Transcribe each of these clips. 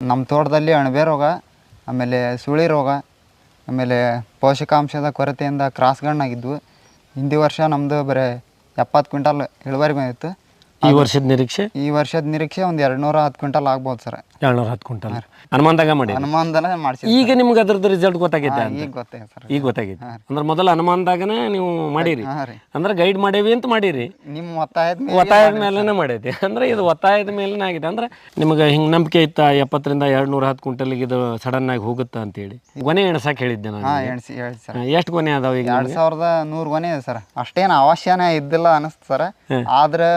ನಮ್ಮ ತೋಟದಲ್ಲಿ ಅಣಬೆ ರೋಗ, ಆಮೇಲೆ ಸುಳಿ ರೋಗ, ಆಮೇಲೆ ಪೋಷಕಾಂಶದ ಕೊರತೆಯಿಂದ ಕ್ರಾಸ್ಗಳನ್ನಾಗಿದ್ವು. ಹಿಂದಿ ವರ್ಷ ನಮ್ಮದು ಬರೀ 70 ಕ್ವಿಂಟಲ್ ಇಳುವರಿ ಬಂದಿತ್ತು. ಈ ವರ್ಷದ ನಿರೀಕ್ಷೆ ಒಂದು 210 ಕ್ವಿಂಟಲ್ ಆಗ್ಬೋದು ಸರ್. 210 ಕ್ವಿಂಟಲ್ ಹನುಮಾನ್ದಾಗ ಮಾಡಿ ಹನುಮಾನ್ದನ ಮಾಡಿಸಿ. ಈಗ ನಿಮ್ಗೆ ಅದ್ರದ್ದು ರಿಸಲ್ಟ್ ಗೊತ್ತಾಗೈತೆ? ಈಗ ಗೊತ್ತಾಯ್ತು ಸರ್. ಈಗ ಗೊತ್ತಾಗೈತೆ ಅಂದ್ರೆ ಮೊದಲು ಹನುಮಾನ್ದಾಗನೇ ನೀವು ಮಾಡಿರಿ, ಅಂದ್ರೆ ಗೈಡ್ ಮಾಡೇವಿ ಅಂತ ಮಾಡಿರಿ, ನಿಮ್ಮ ಒತ್ತಾಯದ ಮೇಲೆನೇ ಮಾಡೈತಿ. ಅಂದ್ರೆ ಇದು ಒತ್ತಾಯದ ಮೇಲೆನೇ ಆಗಿದೆ. ಅಂದ್ರೆ ನಿಮ್ಗೆ ಹಿಂಗೆ ನಂಬಿಕೆ ಇತ್ತ 70ರಿಂದ 210 ಕ್ವಿಂಟಲ್ಗೆ ಇದು ಸಡನ್ ಆಗಿ ಹೋಗುತ್ತಾ ಅಂತೇಳಿ ಗೊನೆ ಎಣಸಕ್ಕೆ ಹೇಳಿದ್ದೆ ನಾನು. ಎಷ್ಟು ಗೊನೆ ಅದಾವ ಈಗ? 2100 ಗೊನೆ ಇದೆ ಸರ್. ಅಷ್ಟೇನು ಅವಶ್ಯನೇ ಇದ್ದಿಲ್ಲ ಅನಿಸ್ತು ಸರ್. ಆದ್ರೆ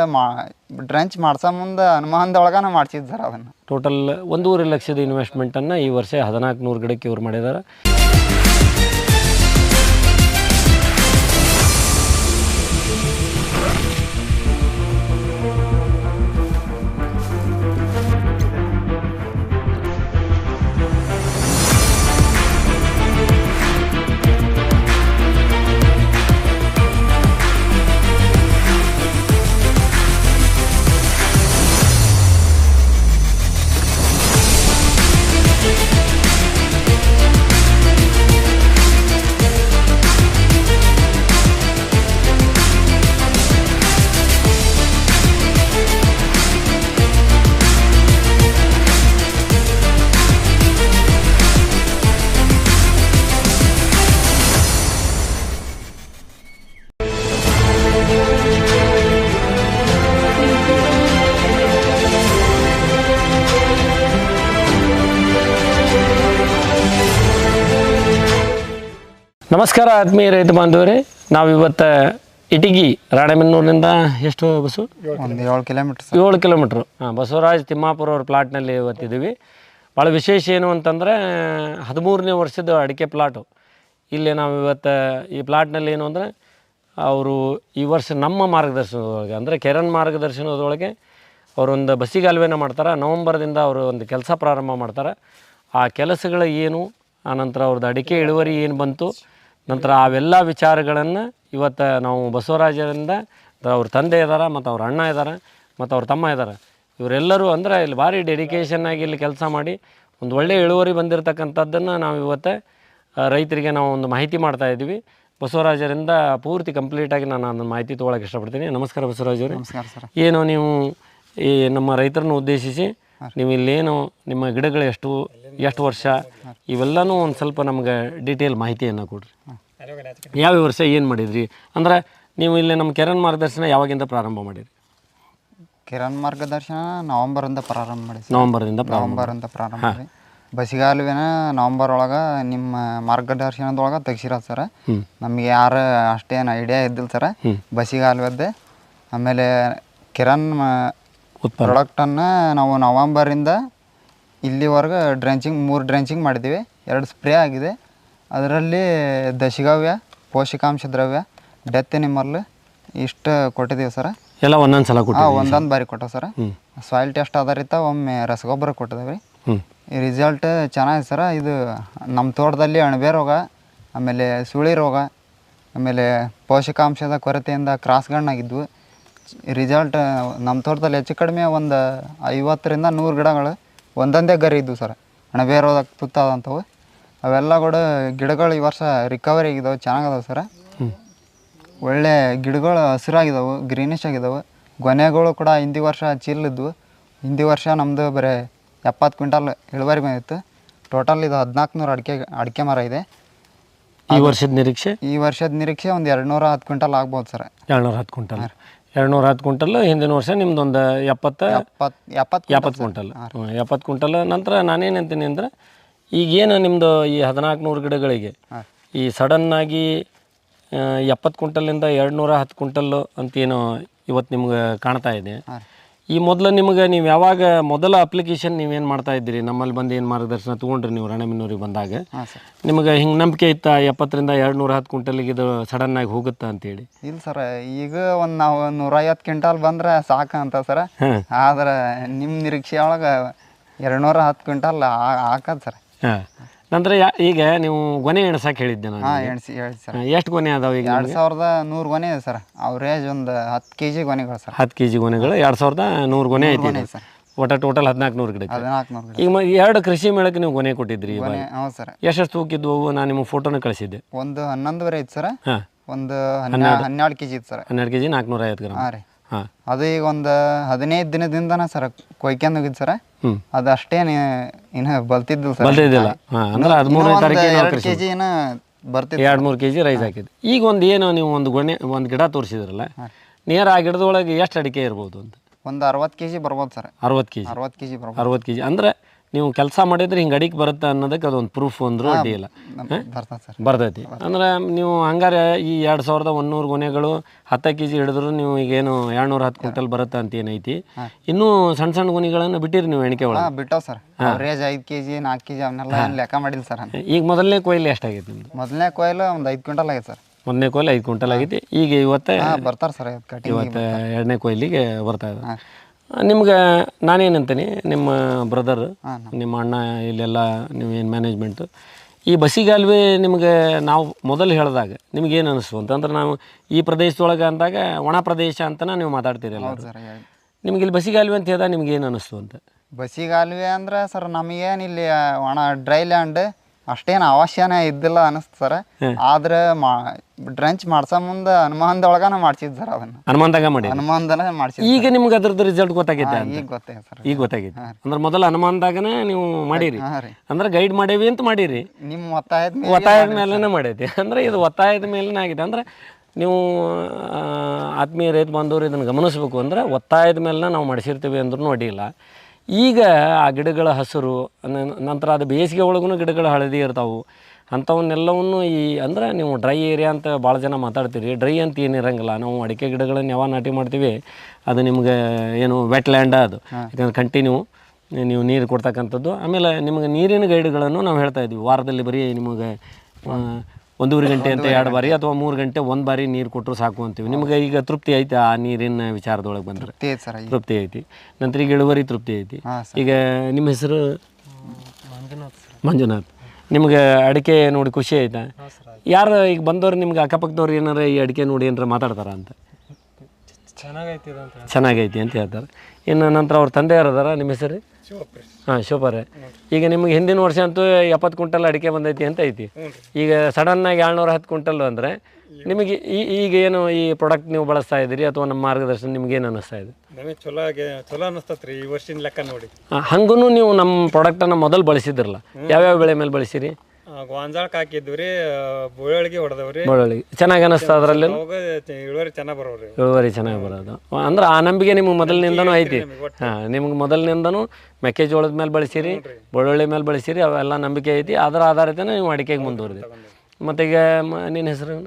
ಡ್ರಂಚ್ ಮಾಡ್ಸೋ ಮುಂದೆ ಹನುಮಾನ್ದೊಳಗನ ಮಾಡ್ಸಿದ್ದು ಸರ್. ಅದನ್ನು ಟೋಟಲ್ 1.5 ಲಕ್ಷದ ಇನ್ವೆಸ್ಟ್ಮೆಂಟನ್ನು ಈ ವರ್ಷ 1400 ಗಿಡಕ್ಕೆ ಇವ್ರು ಮಾಡಿದ್ದಾರೆ. ನಮಸ್ಕಾರ ಆತ್ಮೀಯ ರೈತ ಬಾಂಧವರೇ, ನಾವಿವತ್ತು ಇಟಗಿ ರಾಣೆಬೆನ್ನೂರಿನಿಂದ ಎಷ್ಟು ಬಸ್ಸು? ಒಂದು 7 ಕಿಲೋಮೀಟ್ರ್. 7 ಕಿಲೋಮೀಟ್ರು. ಬಸವರಾಜ್ ತಿಮ್ಮಾಪುರ ಅವ್ರ ಪ್ಲಾಟ್ನಲ್ಲಿ ಇವತ್ತಿದ್ದೀವಿ. ಭಾಳ ವಿಶೇಷ ಏನು ಅಂತಂದರೆ 13ನೇ ವರ್ಷದ ಅಡಿಕೆ ಪ್ಲಾಟು. ಇಲ್ಲಿ ನಾವು ಇವತ್ತು ಈ ಪ್ಲಾಟ್ನಲ್ಲಿ ಏನು ಅಂದರೆ ಅವರು ಈ ವರ್ಷ ನಮ್ಮ ಮಾರ್ಗದರ್ಶನದೊಳಗೆ, ಅಂದರೆ ಕೆರನ್ ಮಾರ್ಗದರ್ಶನದೊಳಗೆ ಅವರೊಂದು ಬಸಿಗಾಲುವೆನ ಮಾಡ್ತಾರೆ. ನವಂಬರ್ದಿಂದ ಅವರು ಒಂದು ಕೆಲಸ ಪ್ರಾರಂಭ ಮಾಡ್ತಾರೆ. ಆ ಕೆಲಸಗಳು ಏನು, ಆನಂತರ ಅವ್ರದ್ದು ಅಡಿಕೆ ಇಳುವರಿ ಏನು ಬಂತು, ನಂತರ ಅವೆಲ್ಲ ವಿಚಾರಗಳನ್ನು ಇವತ್ತು ನಾವು ಬಸವರಾಜರಿಂದ, ಅವ್ರ ತಂದೆ ಇದ್ದಾರೆ, ಮತ್ತು ಅವ್ರ ಅಣ್ಣ ಇದ್ದಾರೆ, ಮತ್ತು ಅವ್ರ ತಮ್ಮ ಇದ್ದಾರೆ, ಇವರೆಲ್ಲರೂ ಅಂದರೆ ಇಲ್ಲಿ ಭಾರಿ ಡೆಡಿಕೇಶನ್ನಾಗಿ ಇಲ್ಲಿ ಕೆಲಸ ಮಾಡಿ ಒಂದು ಒಳ್ಳೆಯ ಇಳುವರಿ ಬಂದಿರತಕ್ಕಂಥದ್ದನ್ನು ನಾವು ಇವತ್ತು ರೈತರಿಗೆ ನಾವು ಒಂದು ಮಾಹಿತಿ ಮಾಡ್ತಾಯಿದ್ದೀವಿ. ಬಸವರಾಜರಿಂದ ಪೂರ್ತಿ ಕಂಪ್ಲೀಟಾಗಿ ನಾನು ಅದನ್ನು ಮಾಹಿತಿ ತೊಗೊಳಕ್ಕೆ ಇಷ್ಟಪಡ್ತೀನಿ. ನಮಸ್ಕಾರ ಬಸವರಾಜರು. ನಮಸ್ಕಾರ ಸರ್. ಏನು ನೀವು ಈ ನಮ್ಮ ರೈತರನ್ನು ಉದ್ದೇಶಿಸಿ ನೀವು ಇಲ್ಲೇನು ನಿಮ್ಮ ಗಿಡಗಳು ಎಷ್ಟು ವರ್ಷ ಇವೆಲ್ಲನೂ ಒಂದು ಸ್ವಲ್ಪ ನಮ್ಗೆ ಡೀಟೇಲ್ ಮಾಹಿತಿಯನ್ನು ಕೊಡ್ರಿ. ಯಾವ ವರ್ಷ ಏನು ಮಾಡಿದ್ರಿ? ಅಂದ್ರೆ ನೀವು ಇಲ್ಲಿ ನಮ್ಮ ಕೆರನ್ ಮಾರ್ಗದರ್ಶನ ಯಾವಾಗಿಂದ ಪ್ರಾರಂಭ ಮಾಡಿರಿ? ಕೆರನ್ ಮಾರ್ಗದರ್ಶನ ನವಂಬರಿಂದ ಪ್ರಾರಂಭ ಮಾಡಿ. ನವಂಬರಿಂದ ಪ್ರಾರಂಭ ಮಾಡಿ. ಬಸಿಗಾಲುವೆನ ನವಂಬರ್ ಒಳಗೆ ನಿಮ್ಮ ಮಾರ್ಗದರ್ಶನದೊಳಗೆ ತೆಗ್ಸಿರೋದು ಸರ್. ನಮಗೆ ಯಾರು ಅಷ್ಟೇನು ಐಡಿಯಾ ಇದ್ದಿಲ್ಲ ಸರ್ ಬಸಿಗಾಲುವೆದ್ದೆ. ಆಮೇಲೆ ಕೆರನ್ ಪ್ರಾಡಕ್ಟನ್ನು ನಾವು ನವಂಬರಿಂದ ಇಲ್ಲಿವರೆಗೆ ಡ್ರೆಂಚಿಂಗ್ 3 ಡ್ರೆಂಚಿಂಗ್ ಮಾಡಿದ್ದೀವಿ. 2 ಸ್ಪ್ರೇ ಆಗಿದೆ. ಅದರಲ್ಲಿ ದಶಗವ್ಯ, ಪೋಷಕಾಂಶ ದ್ರವ್ಯ, ಡೆತ್ ಎನಿಮಲ್ ಇಷ್ಟು ಕೊಟ್ಟಿದ್ದೀವಿ ಸರ್. ಎಲ್ಲ ಒಂದೊಂದು ಸಲ ಒಂದೊಂದು ಬಾರಿ ಕೊಟ್ಟವು ಸರ್. ಸಾಯಿಲ್ ಟೆಸ್ಟ್ ಆಧಾರಿತ ಒಮ್ಮೆ ರಸಗೊಬ್ಬರ ಕೊಟ್ಟಿದ್ದೇವೆ. ಈ ರಿಸಲ್ಟ್ ಚೆನ್ನಾಗಿದೆ ಸರ್. ಇದು ನಮ್ಮ ತೋಟದಲ್ಲಿ ಅಣಬೆ ರೋಗ, ಆಮೇಲೆ ಸುಳಿ ರೋಗ, ಆಮೇಲೆ ಪೋಷಕಾಂಶದ ಕೊರತೆಯಿಂದ ಕ್ರಾಸ್ಗಳನ್ನಾಗಿದ್ವು. ರಿಸಲ್ಟ್ ನಮ್ಮ ತೋಟದಲ್ಲಿ ಹೆಚ್ಚು ಕಡಿಮೆ ಒಂದು 50ರಿಂದ 100 ಗಿಡಗಳು ಒಂದೊಂದೇ ಗರಿ ಇದ್ವು ಸರ್. ಅಣಬೆ ರೋಗ ತುತ್ತಾದಂಥವು ಅವೆಲ್ಲ ಕೂಡ ಗಿಡಗಳು ಈ ವರ್ಷ ರಿಕವರಿ ಆಗಿದ್ದಾವೆ, ಚೆನ್ನಾಗದಾವೆ ಸರ್. ಒಳ್ಳೆ ಗಿಡಗಳು ಹಸಿರಾಗಿದ್ದಾವೆ, ಗ್ರೀನಿಶ್ ಆಗಿದ್ದಾವೆ. ಗೊನೆಗಳು ಕೂಡ ಹಿಂದಿ ವರ್ಷ ಚಿಲ್ಲಿದ್ವು. ಹಿಂದಿ ವರ್ಷ ನಮ್ಮದು ಬರೀ 70 ಕ್ವಿಂಟಲ್ ಇಳುವರಿ ಬಂದಿತ್ತು. ಟೋಟಲ್ ಇದು 1400 ಅಡಿಕೆ ಮರ ಇದೆ. ಈ ವರ್ಷದ ನಿರೀಕ್ಷೆ ಒಂದು 210 ಕ್ವಿಂಟಲ್ ಆಗ್ಬೋದು ಸರ್. 210 ಕ್ವಿಂಟಲ್. 210 ಕ್ವಿಂಟಲ್. ಹಿಂದಿನ ವರ್ಷ ನಿಮ್ದೊಂದು 70 ಕ್ವಿಂಟಲ್. 70 ಕ್ವಿಂಟಲ್. ನಂತರ ನಾನೇನಂತೀನಿ ಅಂದರೆ ಈಗೇನು ನಿಮ್ಮದು ಈ 1400 ಗಿಡಗಳಿಗೆ ಈ ಸಡನ್ನಾಗಿ 70 ಕ್ವಿಂಟಲಿಂದ 210 ಕ್ವಿಂಟಲ್ಲು ಅಂತೇನು ಇವತ್ತು ನಿಮ್ಗೆ ಕಾಣ್ತಾ ಇದೆ. ಈ ಮೊದಲು ನಿಮಗೆ ನೀವು ಯಾವಾಗ ಮೊದಲ ಅಪ್ಲಿಕೇಶನ್ ನೀವೇನು ಮಾಡ್ತಾ ಇದ್ದೀರಿ, ನಮ್ಮಲ್ಲಿ ಬಂದು ಏನು ಮಾರ್ಗದರ್ಶನ ತೊಗೊಂಡ್ರಿ ನೀವು ರಾಣೆಬೆನ್ನೂರಿಗೆ ಬಂದಾಗ, ನಿಮಗೆ ಹಿಂಗೆ ನಂಬಿಕೆ ಇತ್ತಾ 70ರಿಂದ 210 ಕ್ವಿಂಟಲಿಗೆ ಇದು ಸಡನ್ನಾಗಿ ಹೋಗುತ್ತಾ ಅಂತೇಳಿ? ಇಲ್ಲ ಸರ್, ಈಗ ಒಂದು ನಾವು 150 ಕ್ವಿಂಟಲ್ ಬಂದರೆ ಸಾಕು ಅಂತ ಸರ್. ಆದ್ರೆ ನಿಮ್ಮ ನಿರೀಕ್ಷೆ ಒಳಗೆ 210 ಕ್ವಿಂಟಲ್ ಹಾಕದು ಸರ್. ಹಾಂ. ನಂತರ ಈಗ ನೀವು ಗೊನೆ ಎಣಸಕ್ಕೆ ಹೇಳಿದ್ದೆ ನಾನು. ಎಣಿಸಿ ಹೇಳಿ ಸರ್. ಎಷ್ಟು ಗೊನೆ ಅದಾವೆ ಈಗ? 2100 ಗೊನೆ ಇದೆ ಸರ್. ಅವರೇಜ್ ಒಂದು 10 kg ಗೊನೆಗಳು ಸರ್. 10 kg ಗೊನೆಗಳು 2100 ಗೊನೆ ಐತಿ ಸರ್. ಒಟ್ಟು ಟೋಟಲ್ 1400 ಗಿಡ ಐತಿ. 1400 ಗಿಡ. ಈಗ 2 ಕೃಷಿ ಮೇಳಕ್ಕೆ ನೀವು ಗೊನೆ ಕೊಟ್ಟಿದ್ರಿ ಈ ಬಾರಿ. ಹೌದು ಸರ್. ಎಷ್ಟು ತೂಕಿದ್ವು ನಾನು ನಿಮಗೆ ಫೋಟೋನ ಕಳಿಸಿದ್ದೆ. ಒಂದು 11 ಐತೆ ಸರ್. ಹಾಂ, ಒಂದು 12 kg ಇತ್ತು ಸರ್. 12 kg 450 gram. ಹಾಂ ರೀ. ಹಾಂ, ಅದು ಈಗ ಒಂದು 15 ದಿನದಿಂದನ ಸರ್ ಕೊಯ್ಕೊಂಡು ಹೋಗಿದ್ದು ಸರ್. ಅದು ಅಷ್ಟೇನು ಇನ್ನು ಬಲ್ತಿದ್ದಿಲ್ಲ ಸರ್. ಬಲ್ತಿದ್ದಿಲ್ಲ. ಹಾಂ, ಅಂದ್ರೆ 13ನೇ ತಾರೀಕಿಗೆ 2 kg ಬರ್ತಿತ್ತು. 2-3 kg ರೈಸ್ ಹಾಕಿದ್ದು. ಈಗ ಒಂದು ಏನು ನೀವು ಒಂದು ಗಿಡ ತೋರಿಸಿದ್ರಲ್ಲ, ನೇರ ಆ ಗಿಡದೊಳಗೆ ಎಷ್ಟು ಅಡಿಕೆ ಇರ್ಬೋದು ಅಂತ? ಒಂದು 60 kg ಬರ್ಬೋದು ಸರ್. 60 kg. 60 kg ಬರ್ಬೋದು. 60 kg ಅಂದರೆ ನೀವು ಕೆಲಸ ಮಾಡಿದ್ರೆ ಹಿಂಗೆ ಅಡಿಕೆ ಬರುತ್ತೆ ಅನ್ನೋದಕ್ಕೆ ಅದೊಂದು ಪ್ರೂಫ್ ಅಂದರೂ ಅಡ್ಡಿ ಇಲ್ಲ. ಬರ್ತದೆ ಸರ್. ಬರ್ತೈತಿ. ಅಂದ್ರೆ ನೀವು ಹಂಗಾರೆ ಈ 2100 ಗೊನೆಗಳು 10 kg ಹಿಡಿದ್ರು ನೀವು ಈಗೇನು 210 ಕ್ವಿಂಟಲ್ ಬರುತ್ತೆ ಅಂತ ಏನೈತಿ. ಇನ್ನೂ ಸಣ್ಣ ಸಣ್ಣ ಗೊನೆಗಳನ್ನು ಬಿಟ್ಟಿರಿ ನೀವು ಎಣಿಕೆ ಒಳಗೆ? ಬಿಟ್ಟವು ಸರ್. ಅವರೇಜ್ 5 kg 4 kg ಅವನ್ನೆಲ್ಲ ಏನು ಲೆಕ್ಕ ಮಾಡಿಲ್ಲ ಸರ್. ಈಗ ಮೊದಲನೇ ಕೊಯ್ಲು ಎಷ್ಟಾಗೈತಿ ನಿಮ್ದು? ಮೊದಲನೇ ಕೊಯ್ಲು ಒಂದು 5 ಕ್ವಿಂಟಲ್ ಆಗೈತೆ ಸರ್. ಮೊದಲನೇ ಕೊಯ್ಲು 5 ಕ್ವಿಂಟಲ್ ಆಗೈತಿ. ಈಗ ಇವತ್ತೇ ಬರ್ತಾರೆ ಸರ್. ಇವತ್ತು 2ನೇ ಕೊಯ್ಲಿಗೆ ಬರ್ತಾ ಇದೆ. ನಿಮ್ಗೆ ನಾನೇನಂತೀನಿ, ನಿಮ್ಮ ಬ್ರದರ್, ನಿಮ್ಮ ಅಣ್ಣ, ಇಲ್ಲೆಲ್ಲ ನೀವು ಏನು ಮ್ಯಾನೇಜ್ಮೆಂಟು, ಈ ಬಸಿಗಾಲುವೆ ನಿಮಗೆ ನಾವು ಮೊದಲು ಹೇಳಿದಾಗ ನಿಮಗೇನು ಅನ್ನಿಸ್ತು ಅಂತಂದ್ರೆ, ನಾವು ಈ ಪ್ರದೇಶದೊಳಗೆ ಅಂದಾಗ ಒಣ ಪ್ರದೇಶ ಅಂತಲೇ ನೀವು ಮಾತಾಡ್ತೀರಲ್ಲ, ನಿಮ್ಗೆ ಇಲ್ಲಿ ಬಸಿಗಾಲುವೆ ಅಂತ ಹೇಳಿದಾಗ ನಿಮ್ಗೇನು ಅನ್ನಿಸ್ತು ಅಂತ? ಬಸಿಗಾಲುವೆ ಅಂದ್ರೆ ಸರ್ ನಮಗೇನು ಇಲ್ಲಿ ಒಣ ಡ್ರೈ ಲ್ಯಾಂಡ್ ಅಷ್ಟೇನು ಅವಶ್ಯನೇ ಇದ್ದಿಲ್ಲ ಅನಿಸ್ತು ಸರ್. ಆದ್ರೆ ಡ್ರಂಚ್ ಮಾಡ್ಸೋ ಮುಂದೆ ಅನುಮಾನದೊಳಗನ ಮಾಡ್ಸಿದ್ದು ಸರ್. ಅದನ್ನ ಅನುಮಾನದಾಗ ಮಾಡಿ ಅನುಮಾನದಲ್ಲ ಮಾಡ್ಸಿದ್ದು. ಈಗ ನಿಮ್ಗೆ ಅದ್ರದ್ದು ರಿಸಲ್ಟ್ ಗೊತ್ತಾಗೈತೆ? ಈಗ ಗೊತ್ತಾಯ್ತು ಸರ್. ಈಗ ಗೊತ್ತಾಗೈತೆ ಅಂದ್ರೆ ಮೊದಲು ಅನುಮಾನದಾಗನೇ ನೀವು ಮಾಡಿರಿ. ಅಂದ್ರೆ ಗೈಡ್ ಮಾಡೇವಿ ಅಂತ ಮಾಡಿರಿ. ನಿಮ್ಮ ಒತ್ತಾಯದ ಮೇಲೆನೇ ಮಾಡೈತಿ. ಅಂದ್ರೆ ಇದು ಒತ್ತಾಯದ ಮೇಲೆನೇ ಆಗಿದೆ. ಅಂದ್ರೆ ನೀವು ಆತ್ಮೀಯ ರೈತ ಬಂದವರು ಇದನ್ನು ಗಮನಿಸ್ಬೇಕು. ಅಂದರೆ ಒತ್ತಾಯದ ಮೇಲೆ ನಾವು ಮಾಡಿಸಿರ್ತೀವಿ ಅಂದ್ರೂ ಅಡ್ಡಿಲ್ಲ. ಈಗ ಆ ಗಿಡಗಳ ಹಸಿರು ನಂತರ ಅದು ಬೇಸಿಗೆ ಒಳಗೂ ಗಿಡಗಳು ಹಳದಿ ಇರ್ತಾವೆ. ಅಂಥವನ್ನೆಲ್ಲವನ್ನು ಅಂದರೆ ನೀವು ಡ್ರೈ ಏರಿಯಾ ಅಂತ ಭಾಳ ಜನ ಮಾತಾಡ್ತೀರಿ. ಡ್ರೈ ಅಂತ ಏನಿರಂಗಿಲ್ಲ. ನಾವು ಅಡಿಕೆ ಗಿಡಗಳನ್ನು ಯಾವಾಗ ನಾಟಿ ಮಾಡ್ತೀವಿ ಅದು ನಿಮ್ಗೆ ಏನು ವೆಟ್ ಲ್ಯಾಂಡ ಅದು. ಯಾಕಂದ್ರೆ ಕಂಟಿನ್ಯೂ ನೀವು ನೀರು ಕೊಡ್ತಕ್ಕಂಥದ್ದು. ಆಮೇಲೆ ನಿಮಗೆ ನೀರಿನ ಗೈಡ್ಗಳನ್ನು ನಾವು ಹೇಳ್ತಾ ಇದ್ವಿ. ವಾರದಲ್ಲಿ ಬರೀ ನಿಮಗೆ 1.5 ಗಂಟೆ ಅಂತ 2 ಬಾರಿ ಅಥವಾ 3 ಗಂಟೆ 1 ಬಾರಿ ನೀರು ಕೊಟ್ಟರು ಸಾಕು ಅಂತೀವಿ. ನಿಮ್ಗೆ ಈಗ ತೃಪ್ತಿ ಐತೆ ಆ ನೀರಿನ ವಿಚಾರದೊಳಗೆ ಬಂದರೆ? ತೃಪ್ತಿ ಐತಿ. ನಂತರ ಈಗ ಇಳುವರಿ ತೃಪ್ತಿ ಐತಿ. ಈಗ ನಿಮ್ಮ ಹೆಸರು? ಮಂಜುನಾಥ್. ನಿಮ್ಗೆ ಅಡಿಕೆ ನೋಡಿ ಖುಷಿ ಆಯ್ತಾ? ಯಾರು ಈಗ ಬಂದವ್ರು ನಿಮ್ಗೆ ಅಕ್ಕಪಕ್ಕದವ್ರು ಏನಾರ ಈ ಅಡಿಕೆ ನೋಡಿ ಏನಾರ ಮಾತಾಡ್ತಾರ ಅಂತ? ಚೆನ್ನಾಗೈತಿ ಅಂತ ಹೇಳ್ತಾರೆ. ಇನ್ನು ನಂತರ ಅವ್ರ ತಂದೆಯವ್ರು ಅದಾರ. ನಿಮ್ಮ ಹೆಸರು? ಹಾಂ, ಶಿವಪರೇ. ಈಗ ನಿಮ್ಗೆ ಹಿಂದಿನ ವರ್ಷ ಅಂತೂ 70 ಕ್ವಿಂಟಲ್ ಅಡಿಕೆ ಬಂದೈತಿ ಅಂತ ಐತಿ. ಈಗ ಸಡನ್ನಾಗಿ 210 ಕ್ವಿಂಟಲ್ ಅಂದರೆ ನಿಮಗೆ ಈಗ ಏನು ಈ ಪ್ರಾಡಕ್ಟ್ ನೀವು ಬಳಸ್ತಾ ಇದ್ದೀರಿ ಅಥವಾ ನಮ್ಮ ಮಾರ್ಗದರ್ಶನ ನಿಮ್ಗೆ ಏನು ಅನ್ನಿಸ್ತಾ ಇದೆ? ನಮಗೆ ಚಲೋ ಅನ್ನಿಸ್ತತ್ರಿ ಈ ವರ್ಷದ ಲೆಕ್ಕ ನೋಡಿ. ಹಂಗೂ ನೀವು ನಮ್ಮ ಪ್ರಾಡಕ್ಟನ್ನು ಮೊದಲು ಬಳಸಿದ್ರಲ್ಲ, ಯಾವ್ಯಾವ ಬೆಳೆ ಮೇಲೆ ಬಳಸಿರಿ? ಗೋಂಜಾಳಕ್ಕೆ ಹಾಕಿದ್ವಿ ರೀ, ಬೆಳ್ಳುಳ್ಳಿಗೆ ಹೊಡೆದವ್ರಿ. ಬೆಳ್ಳುಳ್ಳಿ ಚೆನ್ನಾಗಿ ಅನ್ನಿಸ್ತಾ ಅದರಲ್ಲಿ? ಇಳುವರಿ ಚೆನ್ನಾಗಿ ಬರೋರಿ. ಇಳುವರಿ ಚೆನ್ನಾಗಿ ಬರೋದು ಅಂದ್ರೆ ಆ ನಂಬಿಕೆ ನಿಮ್ಗೆ ಮೊದಲಿನಿಂದನೂ ಐತಿ. ಹಾಂ, ನಿಮ್ಗೆ ಮೊದಲಿನಿಂದನೂ ಮೆಕ್ಕೆಜೋಳದ ಮೇಲೆ ಬಳಸಿರಿ, ಬೆಳ್ಳುಳ್ಳಿ ಮೇಲೆ ಬಳಸಿರಿ, ಅವೆಲ್ಲ ನಂಬಿಕೆ ಐತಿ. ಅದರ ಆಧಾರಿತನೇ ನೀವು ಅಡಿಕೆಗೆ ಮುಂದುವರಿದೆ. ಮತ್ತು ಈಗ ನಿನ್ನ ಹೆಸರು?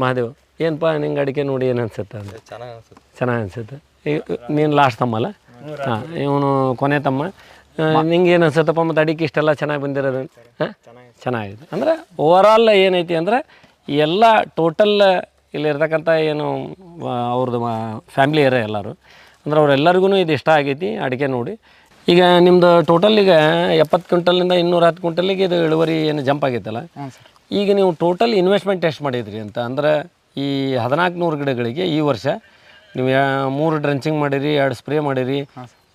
ಮಹಾದೇವ್. ಏನಪ್ಪ ನಿಂಗೆ ಅಡಿಕೆ ನೋಡಿ ಏನು ಅನ್ಸುತ್ತೆ ಅಂತ? ಚೆನ್ನಾಗಿ ಅನ್ಸುತ್ತೆ. ಈಗ ನೀನು ಲಾಸ್ಟ್ ತಮ್ಮಲ್ಲ? ಹಾಂ, ಇವನು ಕೊನೆ ತಮ್ಮ. ನಿಂಗೆ ಏನು ಅನ್ಸುತ್ತಪ್ಪ? ಮತ್ತು ಅಡಿಕೆ ಇಷ್ಟೆಲ್ಲ ಚೆನ್ನಾಗಿ ಬಂದಿರೋದು? ಹಾಂ, ಚೆನ್ನಾಗಿದೆ. ಅಂದರೆ ಓವರಾಲ್ ಏನೈತಿ ಅಂದರೆ ಎಲ್ಲ ಟೋಟಲ್ ಇಲ್ಲಿರ್ತಕ್ಕಂಥ ಏನು ಅವ್ರದ್ದು ಫ್ಯಾಮ್ಲಿ ಇರೋ ಎಲ್ಲರೂ ಅಂದ್ರೆ ಅವರೆಲ್ಲರಿಗೂ ಇದು ಇಷ್ಟ ಆಗೈತಿ ಅಡಿಕೆ ನೋಡಿ. ಈಗ ನಿಮ್ಮದು ಟೋಟಲ್ ಈಗ 70 ಕ್ವಿಂಟಲಿಂದ 210 ಕ್ವಿಂಟಲಿಗೆ ಇದು ಇಳುವರಿ ಏನು ಜಂಪ್ ಆಗೈತಲ್ಲ. ಈಗ ನೀವು ಟೋಟಲ್ ಇನ್ವೆಸ್ಟ್ಮೆಂಟ್ ಎಷ್ಟು ಮಾಡಿದ್ರಿ ಅಂತ? ಅಂದರೆ ಈ 1400 ಗಿಡಗಳಿಗೆ ಈ ವರ್ಷ ನೀವು 3 ಡ್ರೆಂಚಿಂಗ್ ಮಾಡಿರಿ, 2 ಸ್ಪ್ರೇ ಮಾಡಿರಿ,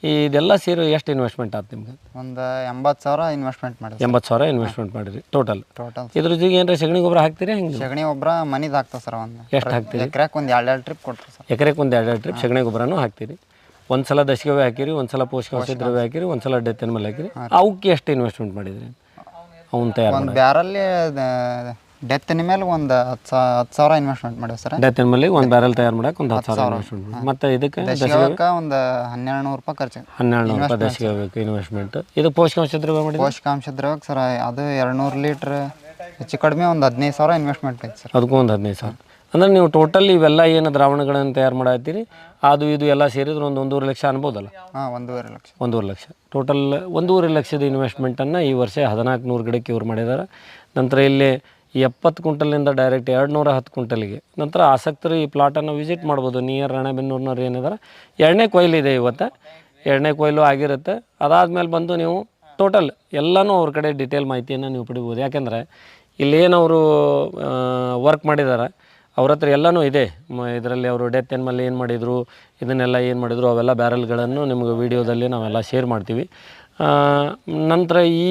ಇದೆಲ್ಲ ಸೇರಿ ಎಷ್ಟು ಇನ್ವೆಸ್ಟ್ಮೆಂಟ್ ಆಯ್ತು ನಿಮ್ಗೆ? ಒಂದು 80,000 ಇನ್ವೆಸ್ಟ್ಮೆಂಟ್ ಮಾಡಿರಿ. 80,000 ಇನ್ವೆಸ್ಟ್ಮೆಂಟ್ ಮಾಡಿರಿ ಟೋಟಲ್. ಇದ್ರ ಜೊತೆಗೆ ಏನಾರ ಸಗಣಿ ಗೊಬ್ಬರ ಹಾಕ್ತೀರಿ? ಹೆಂಗೆ? ಸಗಣಿ ಗೊಬ್ಬರ ಮನಿದು ಹಾಕ್ತಾವೆ ಸರ್. ಒಂದು ಎಷ್ಟು ಹಾಕ್ತೀರಿ? ಎಕರೆಗೆ ಒಂದು 2 ಟ್ರಿಪ್ ಕೊಡ್ತೀವಿ ಸರ್. ಎಕರೆಗೆ ಒಂದು 2 ಟ್ರಿಪ್ ಸಗಣಿ ಗೊಬ್ಬರನೂ ಹಾಕ್ತೀರಿ. ಒಂದು ಸಲ ದಶಕವೇ ಹಾಕಿರಿ, ಒಂದು ಸಲ ಪೋಷಕಾಂಶ ದ್ರವ್ಯ ಹಾಕಿರಿ, ಒಂದು ಸಲ ಡೆತ್ತಿನ ಮೇಲೆ ಹಾಕಿರಿ. ಅವಕ್ಕೆ ಎಷ್ಟು ಇನ್ವೆಸ್ಟ್ಮೆಂಟ್ ಮಾಡಿದ್ರಿ? ಅವ್ನು ತಯಾರು ಒಂದು ಬ್ಯಾರಲ್ಲಿ ಡೆತ್ತಿನ ಮೇಲೆ ಒಂದು 10,000 ಇನ್ವೆಸ್ಟ್ಮೆಂಟ್ ಮಾಡಿವಿ ಸರ್. ಡೆತ್ತಿನ ಮೇಲೆ ಒಂದು ಬ್ಯಾರಲ್ ತಯಾರು ಮಾಡಕ್ಕೆ ಒಂದು 10,000 ಇನ್ವೆಸ್ಟ್ಮೆಂಟ್. ಮತ್ತು ಇದಕ್ಕೆ ದಶಕಕ್ಕೆ ಒಂದು 1,200 ರೂಪಾಯಿ ಖರ್ಚು. 1,200 ರೂಪಾಯಿ ದಶಕ ಬೇಕು ಇನ್ವೆಸ್ಟ್ಮೆಂಟ್. ಇದು ಪೋಷಕಾಂಶ ದ್ರವ್ಯ ಮಾಡಿ? ಪೋಷಕಾಂಶ ದ್ರವ್ಯಕ್ಕೆ ಸರ್ ಅದು 200 ಲೀಟ್ರ್ ಹೆಚ್ಚು ಕಡಿಮೆ ಒಂದು 15,000 ಇನ್ವೆಸ್ಟ್ಮೆಂಟ್ ಬೇಕು ಸರ್. ಅದಕ್ಕೂ ಒಂದು 15,000. ಅಂದರೆ ನೀವು ಟೋಟಲ್ ಇವೆಲ್ಲ ಏನು ದ್ರಾವಣಗಳನ್ನು ತಯಾರು ಮಾಡತ್ತೀರಿ ಅದು ಇದು ಎಲ್ಲ ಸೇರಿದ್ರೆ ಒಂದು 1.5 ಲಕ್ಷ ಅನ್ಬೋದಲ್ಲ? ಹಾಂ, 1.5 ಲಕ್ಷ. 1.5 ಲಕ್ಷ ಟೋಟಲ್. 1.5 ಲಕ್ಷದ ಇನ್ವೆಸ್ಟ್ಮೆಂಟನ್ನು ಈ ವರ್ಷ 1400 ಗಿಡಕ್ಕೆ ಇವ್ರು ಮಾಡಿದ್ದಾರೆ. ನಂತರ ಇಲ್ಲಿ 70 ಕ್ವಿಂಟಲಿಂದ ಡೈರೆಕ್ಟ್ 210 ಕ್ವಿಂಟಲಿಗೆ. ನಂತರ ಆಸಕ್ತರು ಈ ಪ್ಲಾಟನ್ನು ವಿಸಿಟ್ ಮಾಡ್ಬೋದು. ನಿಯರ್ ರಾಣೆಬೆನ್ನೂರಿನವ್ರು ಏನಿದ್ದಾರೆ. 2ನೇ ಕೊಯ್ಲು ಇದೆ ಇವತ್ತು. 2ನೇ ಕೊಯ್ಲು ಆಗಿರುತ್ತೆ. ಅದಾದಮೇಲೆ ಬಂದು ನೀವು ಟೋಟಲ್ ಎಲ್ಲನೂ ಅವ್ರ ಕಡೆ ಡೀಟೇಲ್ ಮಾಹಿತಿಯನ್ನು ನೀವು ಪಡಿಬೋದು. ಯಾಕೆಂದರೆ ಇಲ್ಲೇನವರು ವರ್ಕ್ ಮಾಡಿದ್ದಾರೆ ಅವ್ರ ಹತ್ರ ಎಲ್ಲನೂ ಇದೆ. ಇದರಲ್ಲಿ ಅವರು ಡೆತ್ ಎನ್ಮಲ್ಲಿ ಏನು ಮಾಡಿದರು, ಇದನ್ನೆಲ್ಲ ಏನು ಮಾಡಿದರು, ಅವೆಲ್ಲ ಬ್ಯಾರಲ್ಗಳನ್ನು ನಿಮಗೆ ವೀಡಿಯೋದಲ್ಲಿ ನಾವೆಲ್ಲ ಶೇರ್ ಮಾಡ್ತೀವಿ. ನಂತರ ಈ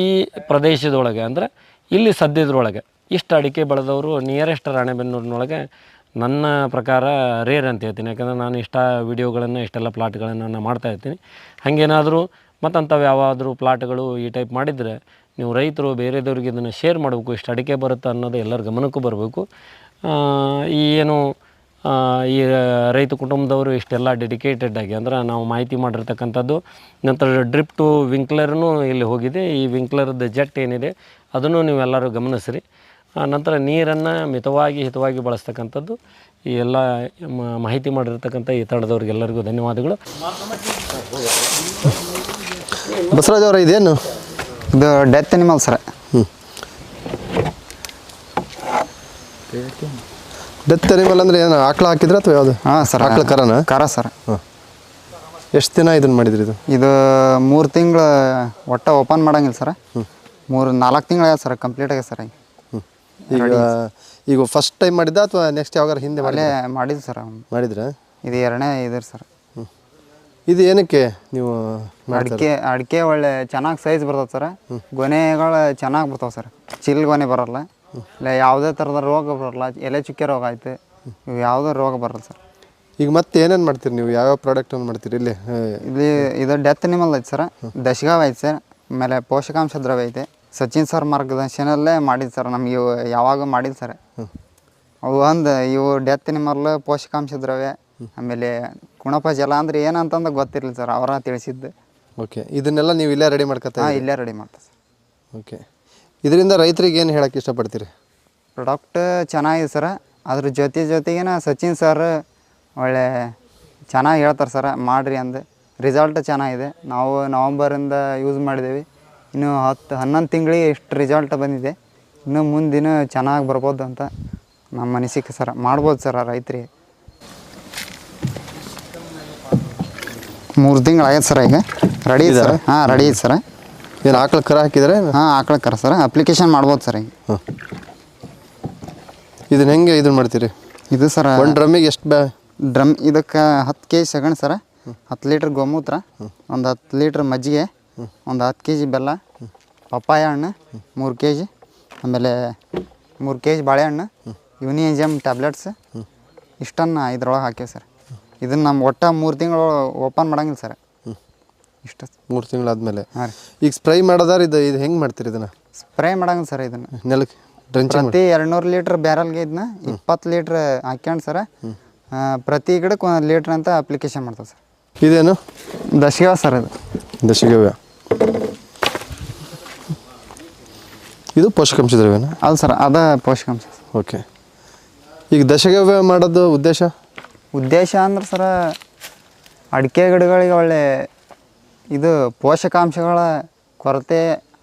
ಪ್ರದೇಶದೊಳಗೆ ಅಂದರೆ ಇಲ್ಲಿ ಸದ್ಯದ್ರೊಳಗೆ ಇಷ್ಟು ಅಡಿಕೆ ಬೆಳೆದವರು ನಿಯರೆಸ್ಟ್ ರಾಣೆಬೆನ್ನೂರಿನೊಳಗೆ ನನ್ನ ಪ್ರಕಾರ ರೇರ್ ಅಂತ ಹೇಳ್ತೀನಿ. ಯಾಕಂದರೆ ನಾನು ವಿಡಿಯೋಗಳನ್ನು ಇಷ್ಟೆಲ್ಲ ಪ್ಲಾಟ್ಗಳನ್ನು ನಾನು ಮಾಡ್ತಾಯಿರ್ತೀನಿ. ಹಾಗೇನಾದರೂ ಮತ್ತಂಥವು ಯಾವಾದರೂ ಪ್ಲಾಟ್ಗಳು ಈ ಟೈಪ್ ಮಾಡಿದರೆ ನೀವು ರೈತರು ಬೇರೆದವ್ರಿಗೆ ಇದನ್ನು ಶೇರ್ ಮಾಡಬೇಕು. ಇಷ್ಟು ಅಡಿಕೆ ಬರುತ್ತೆ ಅನ್ನೋದು ಎಲ್ಲರ ಗಮನಕ್ಕೂ ಬರಬೇಕು. ಈ ಏನು ಈ ರೈತ ಕುಟುಂಬದವರು ಇಷ್ಟೆಲ್ಲ ಡೆಡಿಕೇಟೆಡ್ ಆಗಿ ಅಂದ್ರೆ ನಾವು ಮಾಹಿತಿ ಮಾಡಿರ್ತಕ್ಕಂಥದ್ದು. ನಂತರ ಡ್ರಿಪ್ ಟು ವಿಂಕ್ಲರ್ನೂ ಇಲ್ಲಿ ಹೋಗಿದೆ. ಈ ವಿಂಕ್ಲರ್ದು ಜೆಟ್ ಏನಿದೆ ಅದನ್ನು ನೀವೆಲ್ಲರೂ ಗಮನಿಸ್ರಿ. ನಂತರ ನೀರನ್ನು ಮಿತವಾಗಿ ಹಿತವಾಗಿ ಬಳಸ್ತಕ್ಕಂಥದ್ದು. ಈ ಎಲ್ಲ ಮಾಹಿತಿ ಮಾಡಿರ್ತಕ್ಕಂಥ ಈ ತಂಡದವ್ರಿಗೆಲ್ಲರಿಗೂ ಧನ್ಯವಾದಗಳು. ಬಸವರಾಜ್ ಅವರ ಇದೇನು ಇದು death animal sir. Death animal ಅಂದರೆ ಏನು ಆಕಳ ಹಾಕಿದ್ರೆ ಅಥವಾ ಯಾವುದು? ಹಾಂ ಸರ್, ಆಕಳ ಕರನ ಕರ ಸರ್. ಹಾಂ. ಎಷ್ಟು ದಿನ ಇದನ್ನು ಮಾಡಿದ್ರಿ? ಇದು 3 ತಿಂಗಳು ಒಟ್ಟು ಓಪನ್ ಮಾಡಂಗಿಲ್ಲ ಸರ್. 4 ತಿಂಗಳು ಆಗ್ಯದ ಸರ್, ಕಂಪ್ಲೀಟ್ ಆಗ್ಯದ ಸರ್. ಈಗ ಫಸ್ಟ್ ಟೈಮ್ ಮಾಡಿದ್ದ ಅಥವಾ ನೆಕ್ಸ್ಟ್ ಯಾವಾಗ ಹಿಂದೆ ಮಾಡಿದ್ದು ಸರ್? ಮಾಡಿದ್ರೆ ಇದು 2ನೇ ಇದ್ರ ಸರ್. ಇದು ಏನಕ್ಕೆ ನೀವು ಅಡಿಕೆ ಒಳ್ಳೆ ಚೆನ್ನಾಗಿ ಸೈಜ್ ಬರ್ತದೆ ಸರ್. ಗೊನೆಗಳು ಚೆನ್ನಾಗಿ ಬರ್ತಾವೆ ಸರ್. ಚಿಲ್ ಗೊನೆ ಬರೋಲ್ಲ, ಇಲ್ಲ ಯಾವುದೇ ಥರದ ರೋಗ ಬರೋಲ್ಲ. ಎಲೆ ಚುಕ್ಕೆ ರೋಗ ಆಯ್ತು, ಇವು ಯಾವುದೇ ರೋಗ ಬರಲ್ಲ ಸರ್. ಈಗ ಮತ್ತೆ ಏನೇನು ಮಾಡ್ತೀರಿ ನೀವು? ಯಾವ್ಯಾವ ಪ್ರಾಡಕ್ಟನ್ನು ಮಾಡ್ತೀರಿ ಇಲ್ಲಿ? ಇದು ಡೆತ್ ಅನಿಮಲ್ ಐತೆ ಸರ್, ದಶಗಾವ್ ಐತೆ ಸರ್, ಆಮೇಲೆ ಪೋಷಕಾಂಶ ದ್ರವ್ಯ ಐತೆ. ಸಚಿನ್ ಸರ್ ಮಾರ್ಗದರ್ಶನಲ್ಲೇ ಮಾಡಿದ್ದು ಸರ್. ನಮ್ಗೆ ಇವು ಯಾವಾಗ ಮಾಡಿಲ್ಲ ಸರ್. ಅವು ಇವು ಡೆತ್ ಅನಿಮಲ್, ಪೋಷಕಾಂಶ ದ್ರವ್ಯ, ಆಮೇಲೆ ಕುಣಪ ಜಲ ಅಂದ್ರೆ ಏನಂತಂದು ಗೊತ್ತಿರಲಿಲ್ಲ ಸರ್, ಅವರ ತಿಳಿಸಿದ್ದು. ಓಕೆ, ಇದನ್ನೆಲ್ಲ ನೀವು ಇಲ್ಲೇ ರೆಡಿ ಮಾಡ್ಕೊತಾ? ಹಾಂ, ಇಲ್ಲೇ ರೆಡಿ ಮಾಡ್ತಾ ಸರ್. ಓಕೆ, ಇದರಿಂದ ರೈತರಿಗೆ ಏನು ಹೇಳೋಕ್ಕೆ ಇಷ್ಟಪಡ್ತೀರಿ? ಪ್ರಾಡಕ್ಟ್ ಚೆನ್ನಾಗಿದೆ ಸರ್. ಅದ್ರ ಜೊತೆಗೇನ ಸಚಿನ್ ಸರ್ ಒಳ್ಳೆ ಚೆನ್ನಾಗಿ ಹೇಳ್ತಾರೆ ಸರ್, ಮಾಡಿರಿ ಅಂದು. ರಿಸಲ್ಟ್ ಚೆನ್ನಾಗಿದೆ. ನಾವು ನವಂಬರಿಂದ ಯೂಸ್ ಮಾಡಿದ್ದೀವಿ. ಇನ್ನು 11 ತಿಂಗಳಿಗೆ ಇಷ್ಟು ರಿಸಲ್ಟ್ ಬಂದಿದೆ. ಇನ್ನು ಮುಂದಿನ ಚೆನ್ನಾಗಿ ಬರ್ಬೋದು ಅಂತ ನಮ್ಮ ಅನಿಸಿಕೆ ಸರ್. ಮಾಡ್ಬೋದು ಸರ್ ರೈತರಿಗೆ. 3 ತಿಂಗಳು ಆಗ್ಯದ ಸರ್. ಈಗ ರೆಡಿ ಸರ್. ಹಾಂ, ರೆಡಿ ಇದೆ ಸರ್. ಏನು ಆಕಳ ಕರ ಹಾಕಿದರೆ? ಹಾಂ, ಆಕಳ ಕರ ಸರ್. ಅಪ್ಲಿಕೇಶನ್ ಮಾಡ್ಬೋದು ಸರ್ ಈಗ. ಹಾಂ, ಇದನ್ನ ಹೆಂಗೆ ಇದನ್ನು ಮಾಡ್ತೀರಿ? ಇದು ಸರ್ ಒಂದು ಡ್ರಮ್ಮಿಗೆ ಎಷ್ಟು ಡ್ರಮ್? ಇದಕ್ಕೆ 10 kg ಸಗಣಿ ಸರ, 10 ಲೀಟ್ರ್ ಗೋಮೂತ್ರ, ಒಂದು 10 ಲೀಟ್ರ್ ಮಜ್ಜಿಗೆ, ಒಂದು 10 kg ಬೆಲ್ಲ, ಪಪ್ಪಾಯ ಹಣ್ಣು 3 kg, ಆಮೇಲೆ 3 kg ಬಾಳೆಹಣ್ಣು, ಯುನಿಯಂಜಮ್ ಟ್ಯಾಬ್ಲೆಟ್ಸ್, ಇಷ್ಟನ್ನು ಇದ್ರೊಳಗೆ ಹಾಕೀವಿ ಸರ್. ಇದನ್ನು ನಮ್ಮ ಒಟ್ಟು 3 ತಿಂಗಳು ಓಪನ್ ಮಾಡಂಗಿಲ್ಲ ಸರ್. ಇಷ್ಟ 3 ತಿಂಗಳಾದ್ಮೇಲೆ. ಹಾಂ ರೀ. ಈಗ ಸ್ಪ್ರೈ ಮಾಡೋದಾರ ಇದು ಹೆಂಗೆ ಮಾಡ್ತೀರಿ? ಇದನ್ನು ಸ್ಪ್ರೇ ಮಾಡಂಗಿಲ್ಲ ಸರ್. ಇದನ್ನು ನೆಲಕ್ಕೆ ಪ್ರತಿ 200 ಲೀಟ್ರ್ ಬ್ಯಾರಲ್ಗೆ ಇದನ್ನ 20 ಲೀಟ್ರ್ ಹಾಕ್ಯಂಡು ಸರ್, ಪ್ರತಿ ಗಿಡಕ್ಕೆ 1 ಲೀಟ್ರ್ ಅಂತ ಅಪ್ಲಿಕೇಶನ್ ಮಾಡ್ತೇವೆ ಸರ್. ಇದೇನು? ದಶಗವ್ಯ ಸರ್. ಇದು ದಶಗವ್ಯ. ಇದು ಪೋಷಕಾಂಶ ದ್ರವ್ಯನ? ಅದು ಸರ್, ಅದ ಪೋಷಕಾಂಶ. ಓಕೆ, ಈಗ ದಶಗವ್ಯ ಮಾಡೋದು ಉದ್ದೇಶ ಅಂದ್ರೆ ಸರ, ಅಡಿಕೆ ಗಿಡಗಳಿಗೆ ಒಳ್ಳೆ ಇದು ಪೋಷಕಾಂಶಗಳ ಕೊರತೆ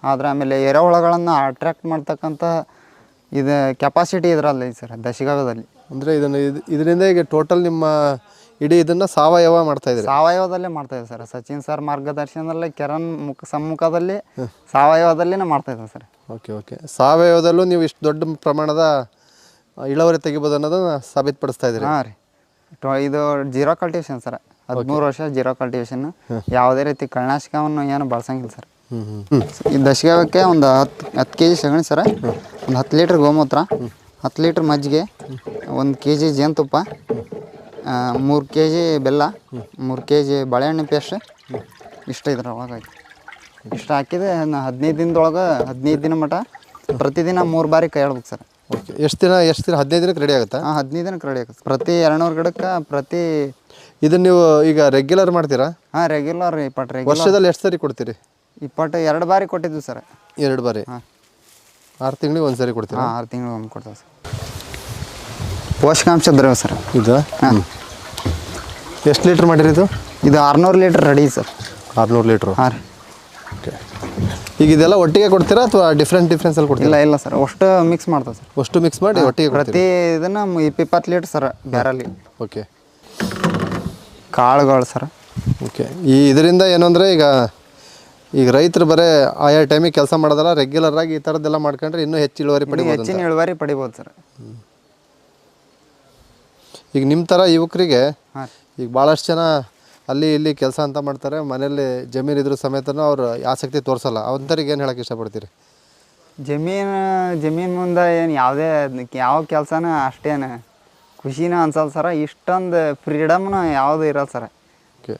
ಆದ್ರೆ, ಆಮೇಲೆ ಎರೆಹುಳಗಳನ್ನು ಅಟ್ರ್ಯಾಕ್ಟ್ ಮಾಡ್ತಕ್ಕಂಥ ಇದು ಕೆಪಾಸಿಟಿ ಇದರಲ್ಲಿ ಸರ್ ದಶಗವ್ಯದಲ್ಲಿ. ಅಂದರೆ ಇದರಿಂದ ಈಗ ಟೋಟಲ್ ನಿಮ್ಮ ಇಡೀ ಇದನ್ನು ಸಾವಯವ ಮಾಡ್ತಾಯಿದ್ದೀರಿ? ಸಾವಯವದಲ್ಲೇ ಮಾಡ್ತಾಯಿದ್ದೀವಿ ಸರ್. ಸಚಿನ್ ಸರ್ ಮಾರ್ಗದರ್ಶನದಲ್ಲೇ ಕೆರನ್ ಸಮ್ಮುಖದಲ್ಲಿ ಸಾವಯವದಲ್ಲೇ ಮಾಡ್ತಾಯಿದ್ದೀವಿ ಸರ್. ಓಕೆ, ಸಾವಯವದಲ್ಲೂ ನೀವು ಇಷ್ಟು ದೊಡ್ಡ ಪ್ರಮಾಣದ ಇಳುವರಿ ತೆಗಿಬೋದು ಅನ್ನೋದನ್ನು ಸಾಬೀತುಪಡಿಸ್ತಾ ಇದ್ದೀರಿ? ಹಾಂ ರೀ. ಇದು ಜೀರೋ ಕಲ್ಟಿವೇಶನ್ ಸರ್. 13 ವರ್ಷ ಜೀರೋ ಕಲ್ಟಿವೇಶನ್. ಯಾವುದೇ ರೀತಿ ಕಳೆನಾಶಕವನ್ನು ಏನು ಬಳಸಂಗಿಲ್ಲ ಸರ್. ಈ ದಶಗವ್ಯಕ್ಕೆ ಒಂದು 10 kg ಸಗಣಿ ಸರ, ಒಂದು 10 ಲೀಟ್ರ್ ಗೋಮೂತ್ರ, 10 ಲೀಟ್ರ್ ಮಜ್ಜಿಗೆ, 1 kg ಜೇನುತುಪ್ಪ, 3 kg ಬೆಲ್ಲ, 3 kg ಬಾಳೆಹಣ್ಣು ಪೇಸ್ಟ್, ಇಷ್ಟು ಇದ್ರೊಳಗೆ ಆಯ್ತು. ಇಷ್ಟು ಹಾಕಿದೆ 15 ದಿನದೊಳಗೆ, 15 ದಿನ ಮಟ್ಟ ಪ್ರತಿದಿನ 3 ಬಾರಿ ಕೈ ಆಡ್ಬೇಕು ಸರ್. ಓಕೆ, ಎಷ್ಟು ದಿನ 15 ದಿನಕ್ಕೆ ರೆಡಿ ಆಗುತ್ತಾ? ಹಾಂ, 15 ದಿನಕ್ಕೆ ರೆಡಿ ಆಗುತ್ತೆ. ಪ್ರತಿ 200 ಗಿಡಕ್ಕೆ ಇದನ್ನು ನೀವು ಈಗ ರೆಗ್ಯುಲರ್ ಮಾಡ್ತೀರಾ? ಹಾಂ, ರೆಗ್ಯುಲರ್ 20 ರೆಗ್ಯುಲರ್. ವರ್ಷದಲ್ಲಿ ಎಷ್ಟು ಸರಿ ಕೊಡ್ತೀರಿ? 2 ಬಾರಿ ಕೊಟ್ಟಿದ್ವಿ ಸರ್. 2 ಬಾರಿ? ಹಾಂ. 6 ತಿಂಗಳಿಗೆ 1 ಸರಿ ಕೊಡ್ತೀರಾ? ಹಾಂ, 6 ತಿಂಗಳಿಗೆ ಒಮ್ಮೆ ಕೊಡ್ತೇವೆ ಸರ್. ಪೋಷಕಾಂಶ ದ್ರವ್ಯ ಸರ್ ಇದು. ಹಾಂ, ಎಷ್ಟು ಲೀಟ್ರ್ ಮಾಡಿರಿ ಇದು? ಇದು 600 ಲೀಟ್ರ್ ರೆಡಿ ಸರ್. 600 ಲೀಟ್ರು? ಹಾಂ ರೀ. ಓಕೆ, ಈಗ ಇದೆಲ್ಲ ಒಟ್ಟಿಗೆ ಕೊಡ್ತೀರಾ ಅಥವಾ ಡಿಫ್ರೆನ್ಸಲ್ಲಿ ಕೊಡ್ತೀರಾ? ಇಲ್ಲ ಸರ್, ಅಷ್ಟು ಮಿಕ್ಸ್ ಮಾಡ್ತೇವೆ ಸರ್. ಅಷ್ಟು ಮಿಕ್ಸ್ ಮಾಡಿ ಒಟ್ಟಿಗೆ ಪ್ರತಿ ಇದನ್ನು 20 ಲೀಟ್ರ್ ಸರ್ ಬ್ಯಾರಲ್ಲಿ. ಓಕೆ, ಕಾಳುಗಳು ಸರ್. ಓಕೆ, ಇದರಿಂದ ಏನು ಅಂದರೆ ಈಗ ರೈತರು ಬರೀ ಆಯಾ ಟೈಮಿಗೆ ಕೆಲಸ ಮಾಡೋದಲ್ಲ, ರೆಗ್ಯುಲರ್ ಆಗಿ ಈ ಥರದ್ದೆಲ್ಲ ಮಾಡ್ಕೊಂಡ್ರೆ ಇನ್ನೂ ಹೆಚ್ಚು ಇಳುವರಿ ಪಡಿಬೋದು. ಹೆಚ್ಚಿನ ಇಳುವರಿ ಪಡಿಬೋದು ಸರ್. ಈಗ ನಿಮ್ಮ ಥರ ಯುವಕರಿಗೆ ಹಾಂ ಈಗ ಭಾಳಷ್ಟು ಜನ ಅಲ್ಲಿ ಇಲ್ಲಿ ಕೆಲಸ ಅಂತ ಮಾಡ್ತಾರೆ, ಮನೆಯಲ್ಲಿ ಜಮೀನು ಇದ್ರ ಸಮೇತನೂ ಅವ್ರು ಆಸಕ್ತಿ ತೋರಿಸಲ್ಲ. ಅಂಥವ್ರಿಗೆ ಏನು ಹೇಳೋಕ್ಕೆ ಇಷ್ಟಪಡ್ತೀರಿ? ಜಮೀನು ಮುಂದೆ ಏನು ಯಾವುದೇ ಯಾವ ಕೆಲಸನ ಅಷ್ಟೇನು ಖುಷಿನ ಅನ್ಸಲ್ಲ ಸರ. ಇಷ್ಟೊಂದು ಫ್ರೀಡಮ್ನ ಯಾವುದು ಇರಲ್ಲ ಸರ. ಓಕೆ.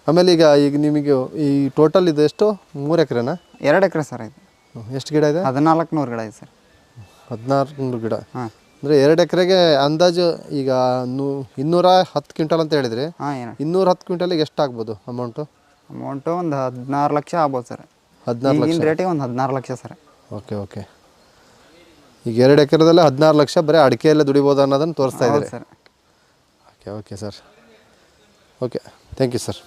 ಆಮೇಲೆ ಈಗ ನಿಮಗೆ ಈ ಟೋಟಲ್ ಇದು ಎಷ್ಟು, 3 ಎಕರೆನಾ? 2 ಎಕರೆ ಸರ್ ಇದು. ಎಷ್ಟು ಗಿಡ ಇದೆ? 1400 ಗಿಡ ಇದೆ ಸರ್. 1400 ಗಿಡ ಹಾಂ ಅಂದರೆ 2 ಎಕರೆಗೆ ಅಂದಾಜು ಈಗ 210 ಕ್ವಿಂಟಲ್ ಅಂತ ಹೇಳಿದ್ರಿ. ಹಾಂ ಏನು 210 ಕ್ವಿಂಟಲಿಗೆ ಎಷ್ಟು ಆಗ್ಬೋದು ಅಮೌಂಟು? ಅಮೌಂಟು ಒಂದು 16 ಲಕ್ಷ ಆಗ್ಬೋದು ಸರ್. 14 ಲಕ್ಷ. ಈಗಿನ ರೇಟಿಗೆ ಒಂದು 16 ಲಕ್ಷ ಸರ್. Okay okay. ಈಗ 2 ಎಕರೆದಲ್ಲೇ 16 ಲಕ್ಷ ಬರೀ ಅಡಿಕೆಯಲ್ಲೇ ದುಡಿಬೋದು ಅನ್ನೋದನ್ನು ತೋರಿಸ್ತಾ ಇದ್ದಾರೆ ಸರ್. Okay okay sir. Okay, thank you sir.